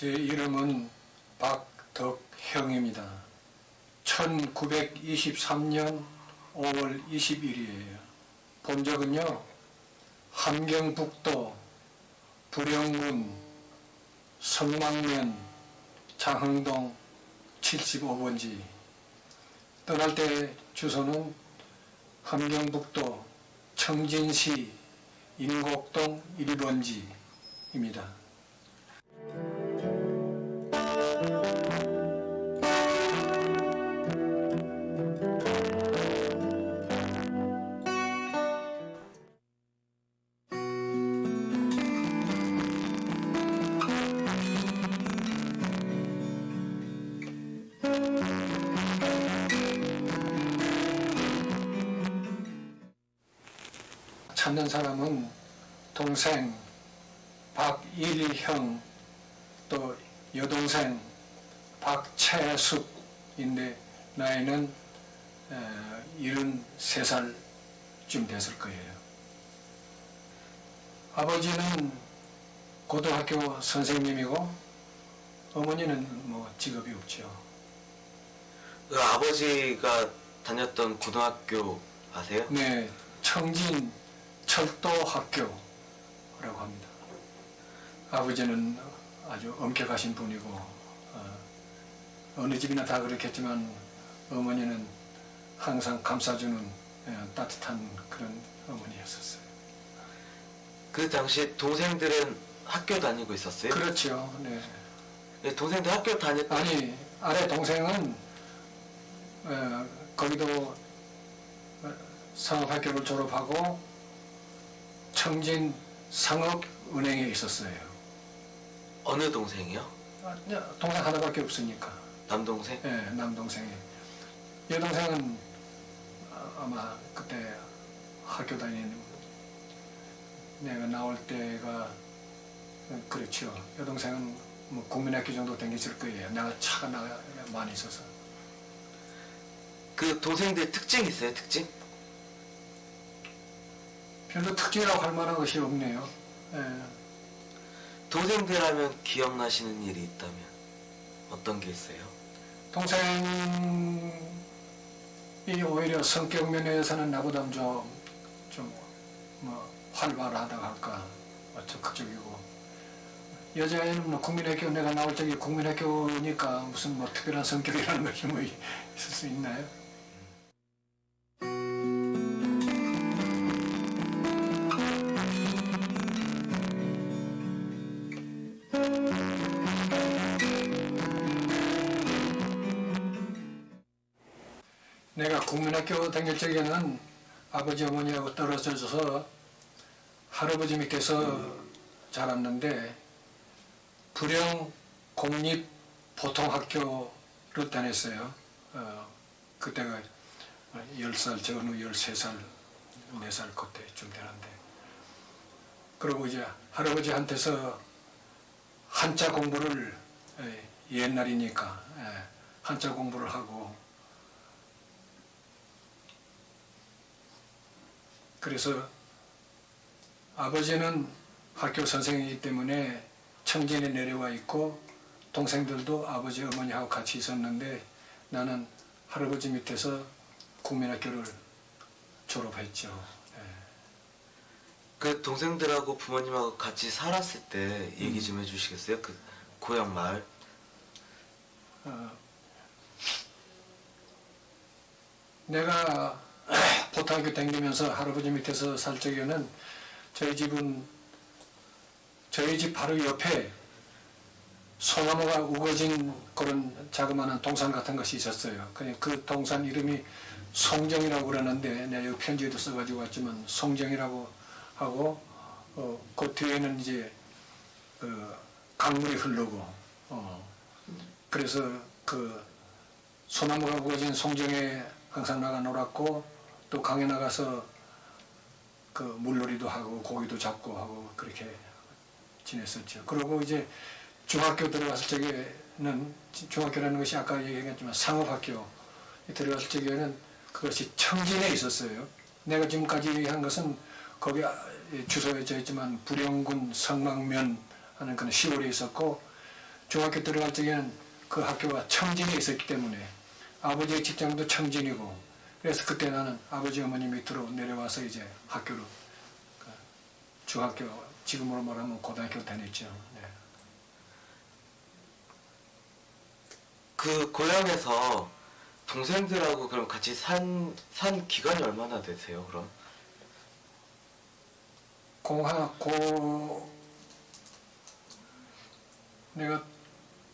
제 이름은 박덕형입니다. 1923년 5월 20일이에요. 본 적은요, 함경북도 부령군 성막면 장흥동 75번지. 떠날 때 주소는 함경북도 청진시 인곡동 1번지입니다. 찾는 사람은 동생 박일형, 또 여동생 박채숙인데 나이는 73살쯤 됐을 거예요. 아버지는 고등학교 선생님이고 어머니는 뭐 직업이 없죠. 그 아버지가 다녔던 고등학교 아세요? 네, 청진 철도학교라고 합니다. 아버지는 아주 엄격하신 분이고 어느 집이나 다 그렇겠지만 어머니는 항상 감싸주는 따뜻한 그런 어머니였었어요. 그 당시 동생들은 학교 다니고 있었어요? 그렇죠. 네. 네, 동생들 학교 다녔던... 아니, 아래 동생은 거기도 상업학교를 졸업하고 청진 상업은행에 있었어요. 어느 동생이요? 동생 하나밖에 없으니까. 남동생? 네, 남동생이. 여동생은 아마 그때 학교 다니는, 내가 나올 때가 그렇죠. 여동생은 뭐 국민학교 정도 다녔을 거예요. 내가 차가 많이 있어서. 그 동생들 특징 있어요? 특징? 별로 특징이라고 할 만한 것이 없네요. 예. 동생들 하면 기억나시는 일이 있다면 어떤 게 있어요? 동생이 오히려 성격 면에서는 나보다 좀 활발하다고 할까, 적극적이고, 여자애는 뭐 국민학교, 내가 나올 적에 국민학교니까 무슨 뭐 특별한 성격이라는 것이 뭐 있을 수 있나요? 내가 국민학교 다닐 적에는 아버지 어머니하고 떨어져서 할아버지 밑에서 자랐는데 부령 공립 보통학교를 다녔어요. 그때가 10살, 저는 13살, 4살 그때쯤 되는데. 그리고 이제 할아버지한테서 한자 공부를, 옛날이니까 한자 공부를 하고, 그래서 아버지는 학교 선생이기 때문에 청진에 내려와 있고 동생들도 아버지 어머니하고 같이 있었는데 나는 할아버지 밑에서 국민학교를 졸업했죠. 그 동생들하고 부모님하고 같이 살았을 때 얘기 좀 해주시겠어요? 그 고향 마을? 내가 보통학교 다니면서 할아버지 밑에서 살 적에는 저희 집 바로 옆에 소나무가 우거진 그런 자그마한 동산 같은 것이 있었어요. 그 동산 이름이 송정이라고 그러는데 내가 여기 편지에도 써가지고 왔지만 송정이라고 하고 그 뒤에는 이제 강물이 흐르고 그래서 그 소나무가 우거진 송정에 항상 나가 놀았고 또 강에 나가서 그 물놀이도 하고 고기도 잡고 하고 그렇게 지냈었죠. 그리고 이제 중학교 들어갔을 적에는, 중학교라는 것이 아까 얘기했지만 상업학교 들어갔을 적에는 그것이 청진에 있었어요. 내가 지금까지 얘기한 것은 거기 주소에 져 있지만 부령군 성막면 하는 그런 시골에 있었고, 중학교 들어갈 적에는 그 학교가 청진에 있었기 때문에 아버지의 직장도 청진이고 그래서 그때 나는 아버지 어머니 밑으로 내려와서 이제 학교로 중학교 지금으로 말하면 고등학교 다녔죠. 네. 그 고향에서 동생들하고 그럼 같이 산 기간이 얼마나 되세요, 그럼? 내가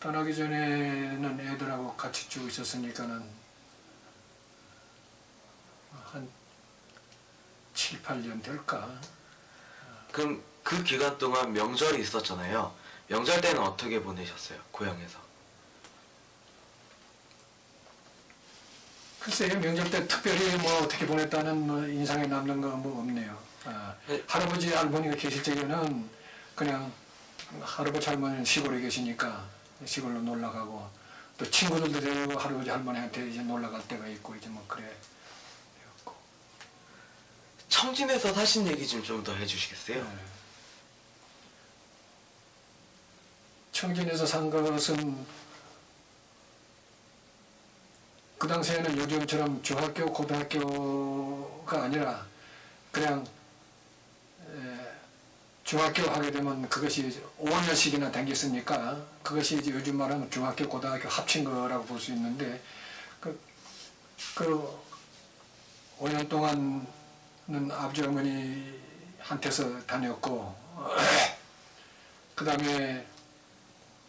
떠나기 전에는 애들하고 같이 쭉 있었으니까는 한 7, 8년 될까? 그럼 그 기간 동안 명절이 있었잖아요. 명절 때는 어떻게 보내셨어요, 고향에서? 글쎄요, 명절 때 특별히 뭐 어떻게 보냈다는 뭐 인상에 남는 거 뭐 없네요. 네. 할아버지, 할머니가 계실 적에는 그냥 할아버지, 할머니는 시골에 계시니까 시골로 놀러 가고 또 친구들도 데리고 할아버지, 할머니한테 이제 놀러 갈 때가 있고 이제 뭐 그래. 청진에서 사신 얘기 좀 더 해주시겠어요? 네. 청진에서 산 것은 그 당시에는 요즘처럼 중학교, 고등학교가 아니라 그냥 중학교 하게 되면 그것이 5학년씩이나 다녔으니까 그것이 이제 요즘 말하면 중학교, 고등학교 합친 거라고 볼 수 있는데 그 5년 동안은 아버지 어머니한테서 다녔고 그 다음에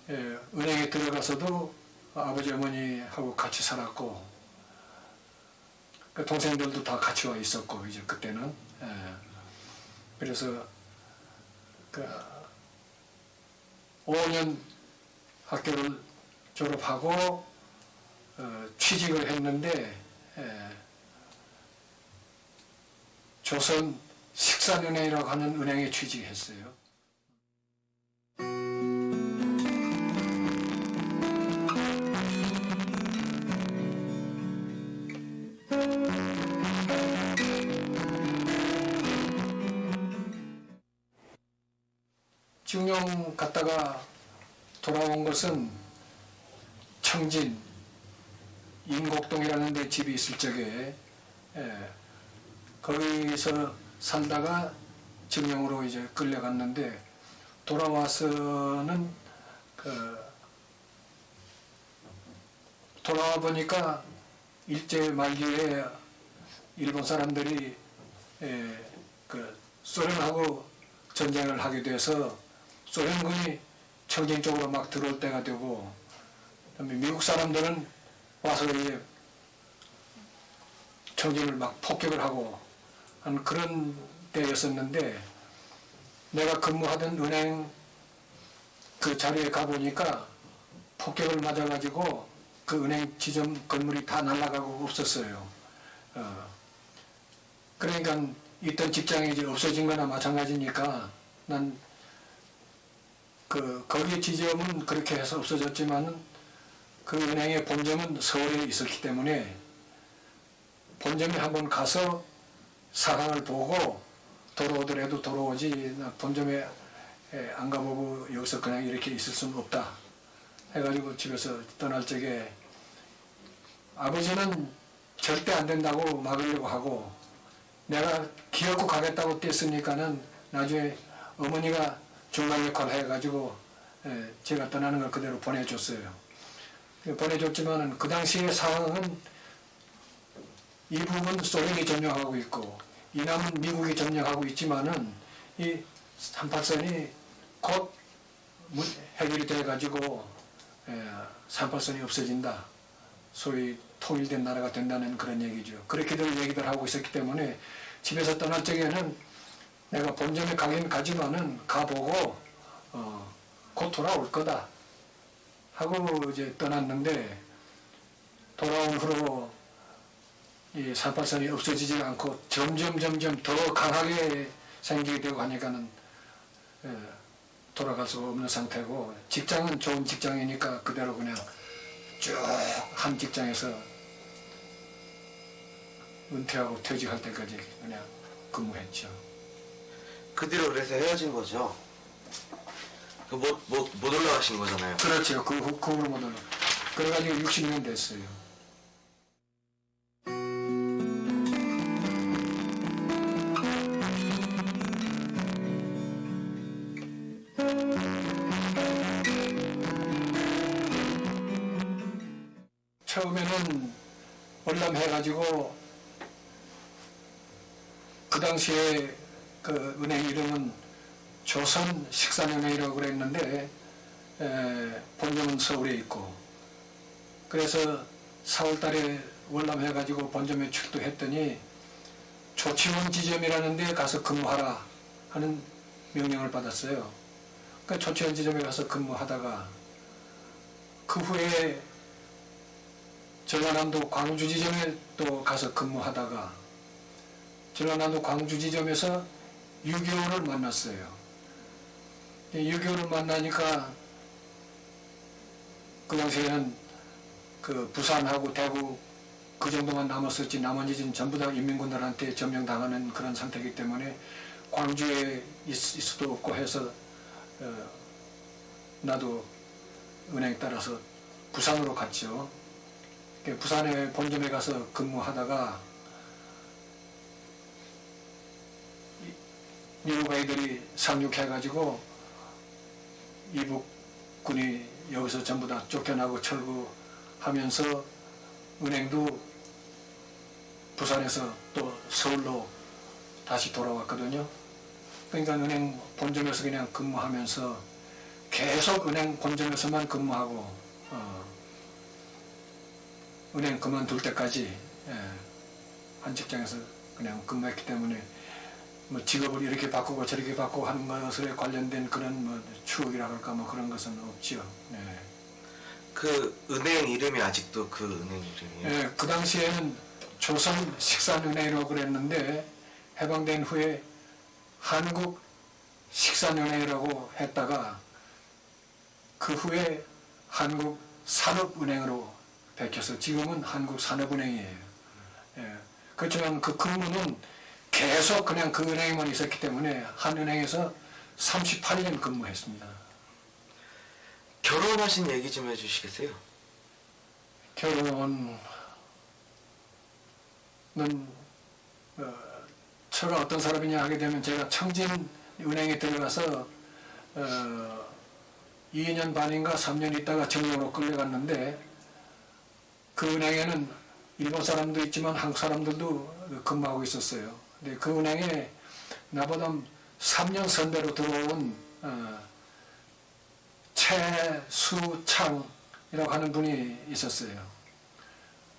은행에 들어가서도 아버지 어머니하고 같이 살았고 그 동생들도 다 같이 와 있었고 이제 그때는 그래서 그 5년 학교를 졸업하고 취직을 했는데 조선 식산은행이라고 하는 은행에 취직했어요. 징용 갔다가 돌아온 것은 청진 인곡동이라는 데 집이 있을 적에 거기서 살다가 징용으로 이제 끌려갔는데 돌아와서는 돌아와 보니까 일제 말기에 일본 사람들이 소련하고 전쟁을 하게 돼서 소련군이 청진 쪽으로 막 들어올 때가 되고 그다음에 미국 사람들은 와서 이제 청진을 막 폭격을 하고 한 그런 때였었는데 내가 근무하던 은행 그 자리에 가보니까 폭격을 맞아가지고 그 은행 지점 건물이 다 날아가고 없었어요. 그러니까 있던 직장이 이제 없어진 거나 마찬가지니까 난 거기 지점은 그렇게 해서 없어졌지만 그 은행의 본점은 서울에 있었기 때문에 본점에 한번 가서 상황을 보고 돌아오더라도 돌아오지 본점에 안 가보고 여기서 그냥 이렇게 있을 수는 없다 해가지고 집에서 떠날 적에 아버지는 절대 안 된다고 막으려고 하고 내가 기어코 가겠다고 뗐으니까는 나중에 어머니가 중간 역할을 해가지고 제가 떠나는 걸 그대로 보내줬어요. 보내줬지만은 그 당시의 상황은 이 부분 소련이 점령하고 있고 이 남은 미국이 점령하고 있지만은 이 38선이 곧 해결이 돼가지고 38선이 없어진다. 소위 통일된 나라가 된다는 그런 얘기죠. 그렇게들 얘기들 하고 있었기 때문에 집에서 떠날 적에는 내가 본점에 가긴 가지만은 가보고 곧 돌아올 거다 하고 이제 떠났는데 돌아온 후로 이 38선이 없어지지 않고 점점 더 강하게 생기게 되고 하니까는 돌아갈 수가 없는 상태고 직장은 좋은 직장이니까 그대로 그냥 쭉 한 직장에서 은퇴하고 퇴직할 때까지 그냥 근무했죠. 그 뒤로 그래서 헤어진 거죠? 못 올라가신 거잖아요. 그렇죠. 그 후로 못 올라. 그래가지고 60년 됐어요. 처음에는 월남해가지고 그 당시에 그 은행 이름은 조선식산은행이라고 그랬는데 본점은 서울에 있고, 그래서 4월달에 월남해가지고 본점에 출두했더니 조치원 지점이라는 데 가서 근무하라 하는 명령을 받았어요. 그 조치원 지점에 가서 근무하다가 그 후에 전라남도 광주 지점에 또 가서 근무하다가 전라남도 광주 지점에서 6개월을 만났어요. 6개월을 만나니까 그 당시에는 그 부산하고 대구 그 정도만 남았었지 나머지는 전부 다 인민군들한테 점령당하는 그런 상태이기 때문에 광주에 있을 수도 없고 해서 나도 은행에 따라서 부산으로 갔죠. 부산에 본점에 가서 근무하다가 미국 아이들이 상륙해가지고 이북군이 여기서 전부 다 쫓겨나고 철구하면서 은행도 부산에서 또 서울로 다시 돌아왔거든요. 그러니까 은행 본점에서 그냥 근무하면서 계속 은행 본점에서만 근무하고 은행 그만둘 때까지 한 직장에서 그냥 근무했기 때문에 뭐 직업을 이렇게 바꾸고 저렇게 바꾸고 하는 것에 관련된 그런 뭐 추억이라 할까 뭐 그런 것은 없지요. 네. 그 은행 이름이 아직도 그 은행 이름이에요? 네, 그 당시에는 조선식산은행이라고 그랬는데 해방된 후에 한국식산은행이라고 했다가 그 후에 한국산업은행으로 베껴서 지금은 한국산업은행이에요. 예. 그렇지만 그 근무는 계속 그냥 그 은행에만 있었기 때문에 한 은행에서 38년 근무했습니다. 결혼하신 얘기 좀 해주시겠어요? 결혼은 제가 어떤 사람이냐 하게 되면 제가 청진은행에 들어가서 2년 반인가 3년 있다가 정령으로 끌려갔는데 그 은행에는 일본 사람도 있지만 한국 사람들도 근무하고 있었어요. 근데 그 은행에 나보다 3년 선배로 들어온 최수창이라고 하는 분이 있었어요.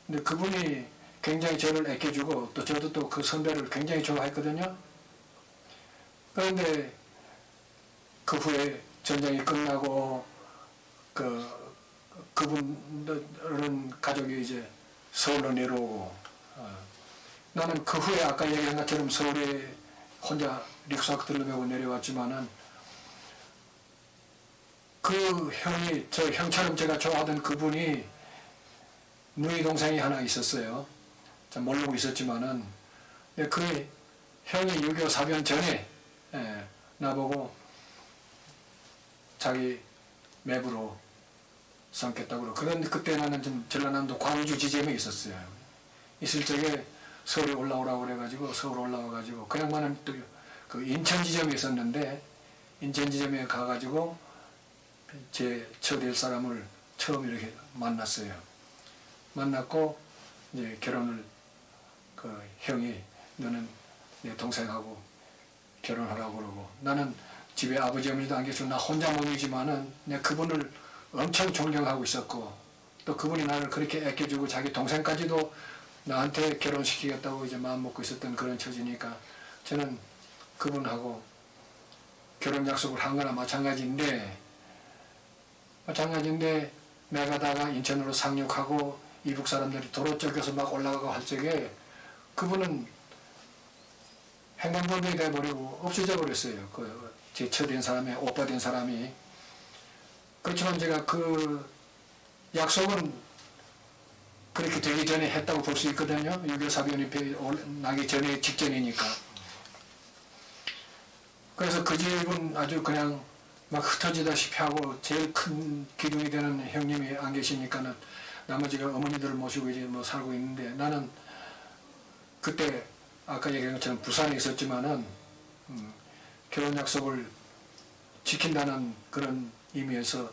근데 그분이 굉장히 저를 아껴주고 또 저도 또 그 선배를 굉장히 좋아했거든요. 그런데 그 후에 전쟁이 끝나고 그분들은 가족이 이제 서울로 내려오고 나는 그 후에 아까 얘기한 것처럼 서울에 혼자 릭사크들을 메고 내려왔지만은 그 형이 저 형처럼 제가 좋아하던 그분이 누이 동생이 하나 있었어요. 참 모르고 있었지만은 그 형이 6.25 사변 전에 나보고 자기 매부로 삼겠다고 그런 그때 나는 좀 전라남도 광주 지점에 있었어요. 있을 적에 서울에 올라오라고 그래가지고 서울 올라와가지고 그 양반은 또 그 인천 지점에 있었는데 인천 지점에 가가지고 제 처될 사람을 처음 이렇게 만났어요. 만났고 이제 결혼을 그 형이 너는 내 동생하고 결혼하라고 그러고 나는 집에 아버지 어머니도 안 계시고 나 혼자 몸이지만은 내가 그분을 엄청 존경하고 있었고 또 그분이 나를 그렇게 아껴주고 자기 동생까지도 나한테 결혼시키겠다고 이제 마음 먹고 있었던 그런 처지니까 저는 그분하고 결혼 약속을 한 거나 마찬가지인데 내가다가 인천으로 상륙하고 이북 사람들이 도로 쫓겨서 막 올라가고 할 적에 그분은 행방불명이 돼버리고 없어져 버렸어요. 그 제 처된 사람이 오빠 된 사람이. 그렇지만 제가 그 약속은 그렇게 되기 전에 했다고 볼 수 있거든요. 6.25 사변이 나기 전에 직전이니까. 그래서 그 집은 아주 그냥 막 흩어지다시피 하고 제일 큰 기둥이 되는 형님이 안 계시니까는 나머지가 어머니들을 모시고 이제 뭐 살고 있는데, 나는 그때 아까 얘기한 것처럼 부산에 있었지만은 결혼 약속을 지킨다는 그런 의미에서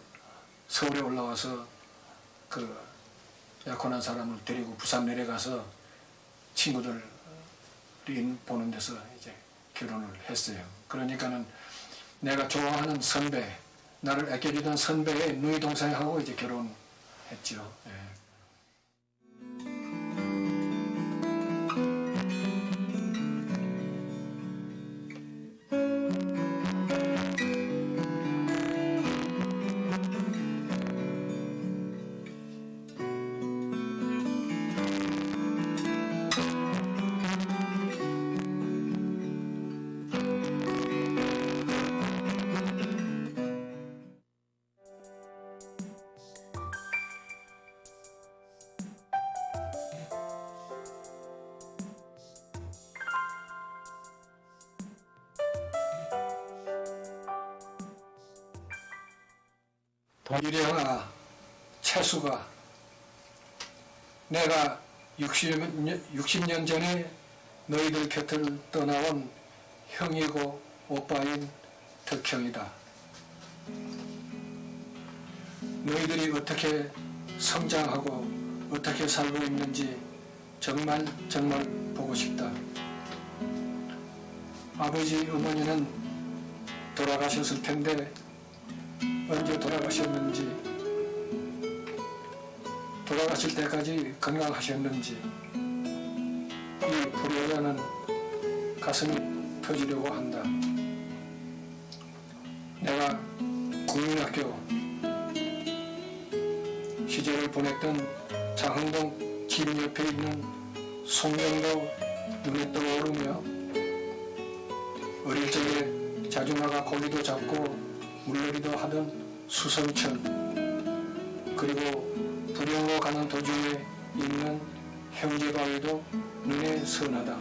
서울에 올라와서 그 약혼한 사람을 데리고 부산 내려가서 친구들이 보는 데서 이제 결혼을 했어요. 그러니까는 내가 좋아하는 선배, 나를 아껴주던 선배의 누이 동생하고 이제 결혼했죠. 예. 일영아, 채수가, 내가 60년 전에 너희들 곁을 떠나온 형이고 오빠인 덕형이다. 너희들이 어떻게 성장하고 어떻게 살고 있는지 정말 보고 싶다. 아버지, 어머니는 돌아가셨을 텐데 언제 돌아가셨는지, 돌아가실 때까지 건강하셨는지, 이 불효자는 가슴이 터지려고 한다. 내가 국민학교 시절을 보냈던 장흥동 집 옆에 있는 송정도 눈에 떠오르며, 어릴 적에 자주 나가 고기도 잡고 물놀이도 하던 수성천, 그리고 부령으로 가는 도중에 있는 형제바위도 눈에 선하다.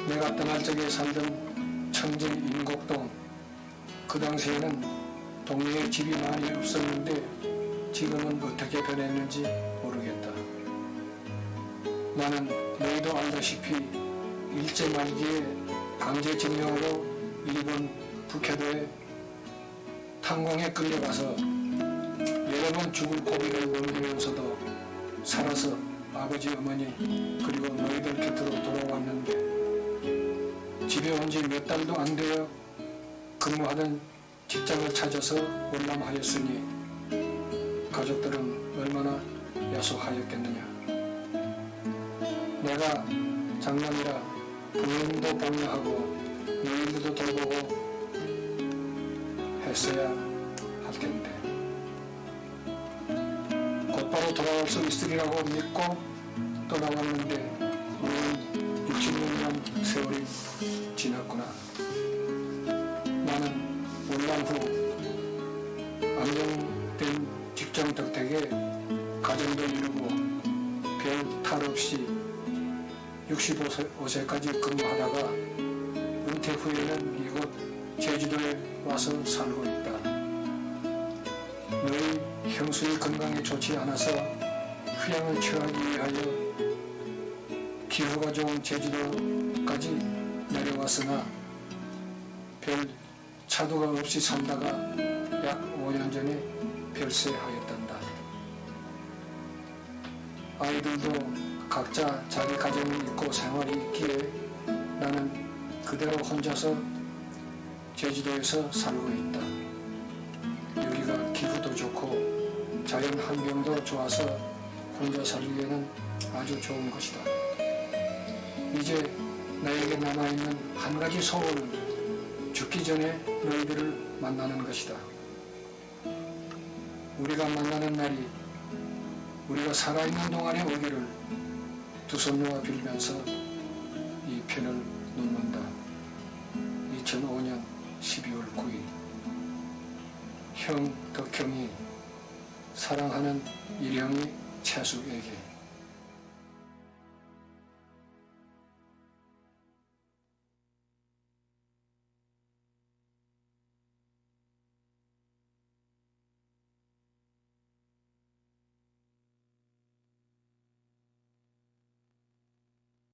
내가 떠날 적에 살던 청진 인곡동, 그 당시에는 동네에 집이 많이 없었는데 지금은 어떻게 변했는지 모르겠다. 나는 너희도 알다시피 일제 말기에 강제징용으로 일본 북해도에 탄광에 끌려가서 여러 번 죽을 고비를 넘기면서도 살아서 아버지, 어머니 그리고 너희들 곁으로 돌아왔는데, 집에 온 지 몇 달도 안 되어 근무하던 직장을 찾아서 월남하였으니 가족들은 얼마나 야속하였겠느냐. 내가 장남이라 부모님도 복려하고 너희들도 돌보고 했어야 할 텐데, 곧바로 돌아올 수 있으리라고 믿고 떠나왔는데 우리는 60년이란 세월이 지났구나. 나는 월남 후 안정된 직장 덕택에 가정도 이루고 별 탈 없이 65세까지 근무하다가 은퇴 후에는 이곳 제주도에 와서 살고 있다. 너희 형수의 건강이 좋지 않아서 휴양을 취하기 위하여 기후가 좋은 제주도까지 내려왔으나 별 차도가 없이 살다가 약 5년 전에 별세하였단다. 아이들도 각자 자기 가정이 있고 생활이 있기에 나는 그대로 혼자서 제주도에서 살고 있다. 여기가 기후도 좋고 자연 환경도 좋아서 혼자 살기에는 아주 좋은 것이다. 이제 나에게 남아있는 한 가지 소원은 죽기 전에 너희들을 만나는 것이다. 우리가 만나는 날이 우리가 살아있는 동안에 오기를 두 손 놓아 빌면서 이 편을 놓는다. 2005년 12월 9일 형 덕형이 사랑하는 일형이 채수에게